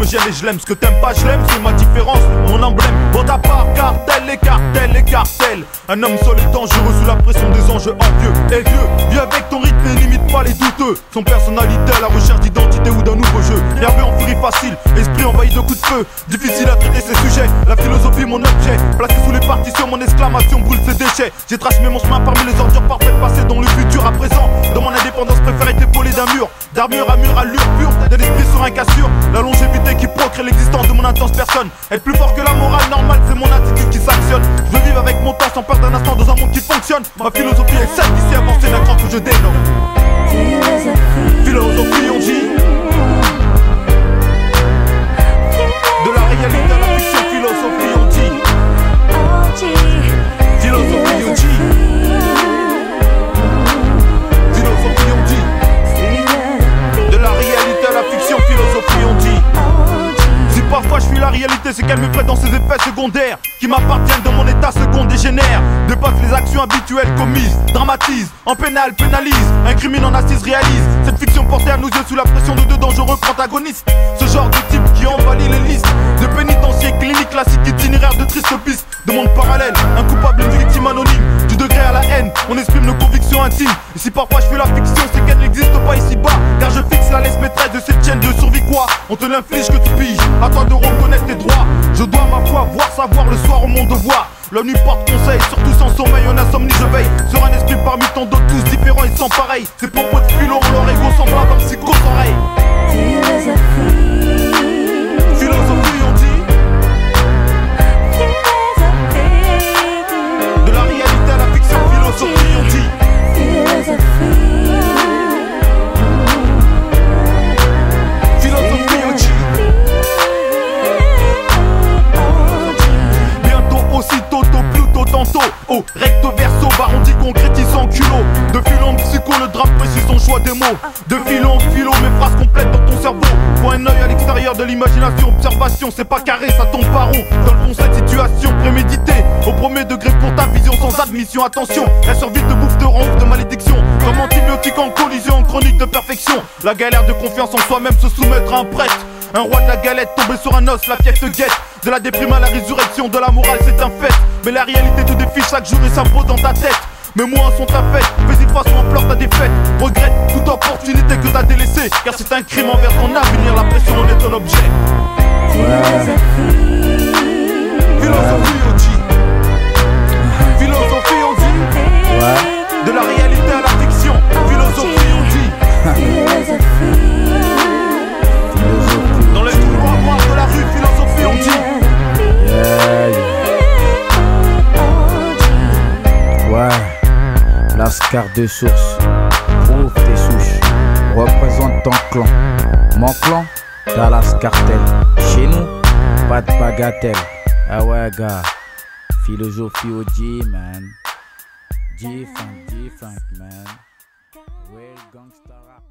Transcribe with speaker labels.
Speaker 1: me gêne et je l'aime. Ce que t'aimes pas, je l'aime, c'est ma différence, mon emblème. Bon à part cartel, les cartels, les cartels. Un homme seul et dangereux sous la pression des enjeux envieux et vieux. Vis avec ton rythme et limite pas les douteux. Son personnalité à la recherche d'identité ou d'un nouveau jeu. Nerveux en furie facile, esprit envahi de coups de feu. Difficile à traiter ces sujets, la philosophie mon objet. Placé sous les partitions, mon exclamation brûle ses déchets. J'ai tracé mon chemin parmi les ordures parfaites passées dans le futur à présent. Dans mon indépendance préfère être épaulé d'un mur. D'armure à mur, allure pure, de l'esprit sur un cassure. La longévité qui procrée l'existence de mon intense personne. Être plus fort que la morale normale, c'est mon attitude qui s'actionne. Je veux vivre avec mon temps sans perdre un instant dans un monde qui fonctionne. Ma philosophie est celle d'ici avancée d'un cran que je dénomme. Philosophie on dit. De la réalité à la fiction, philosophie on dit. Philosophie on dit. Philosophie on dit. De la réalité à la fiction, philosophie on dit. Si parfois je fuis la réalité, c'est qu'elle me prête dans ses effets secondaires qui m'appartiennent de mon état second dégénère. Dépasse les actions habituelles commises, dramatise, en pénal, pénalise, incrimine en assise, réalise. Cette fiction portée à nos yeux sous la pression de deux dangereux protagonistes. Ce genre de type qui envahit les listes de pénitenciers cliniques classiques, itinéraires de tristes pistes, de monde parallèle, un coupable, une victime anonyme. Du degré à la haine, on exprime nos convictions intimes. Et si parfois je fais la fiction, c'est qu'elle n'existe pas ici-bas, car je fixe la laisse maîtresse de cette chaîne de survie quoi. On te l'inflige que tu piges, à toi de reconnaître tes droits. Je dois ma foi voir, savoir le soir au mon devoir. La nuit porte conseil, surtout sans sommeil, en insomnie je veille. Sur un esprit parmi tant d'autres, tous différents et sans pareil. Ces propos de philo ont leur égo semblable à psychose oreille. Philosophie on dit. De la réalité à la fiction, philosophie on dit. Philosophie on dit. Aussitôt, tôt, plutôt, tantôt. Oh, recto verso, barondi concrétisant en culot. De fil en psycho, le drap précise son choix des mots. De fil en philo, mes phrases complètes dans ton cerveau. Faut un œil à l'extérieur de l'imagination, observation, c'est pas carré, ça tombe pas rond. Dans le fond, cette situation préméditée, au premier degré pour ta vision sans admission. Attention, elle sort vite de bouffe de rang, de malédiction. Comme antibiotique en collision, en chronique de perfection. La galère de confiance en soi-même, se soumettre à un prêtre. Un roi de la galette tombé sur un os, la fièvre te guette. De la déprime à la résurrection, de la morale c'est un fait. Mais la réalité te défie chaque jour et s'impose dans ta tête. Mes mots sont ta fête, fais-y face ou implore ta défaite. Regrette toute opportunité que t'as délaissée, car c'est un crime envers ton avenir, la pression en est ton objet. Philosophie on dit. Philosophie on dit. De la réalité à la fiction, philosophie on dit. Dans les couloirs noirs de la rue, philosophie on dit.
Speaker 2: Ouais, Lascar de source, prouve tes souches, représente ton clan. Mon clan, Dallas Cartel. Chez nous, pas de bagatelle. Ah ouais gars, philosophie OG man. Different man. Real gangsta rap.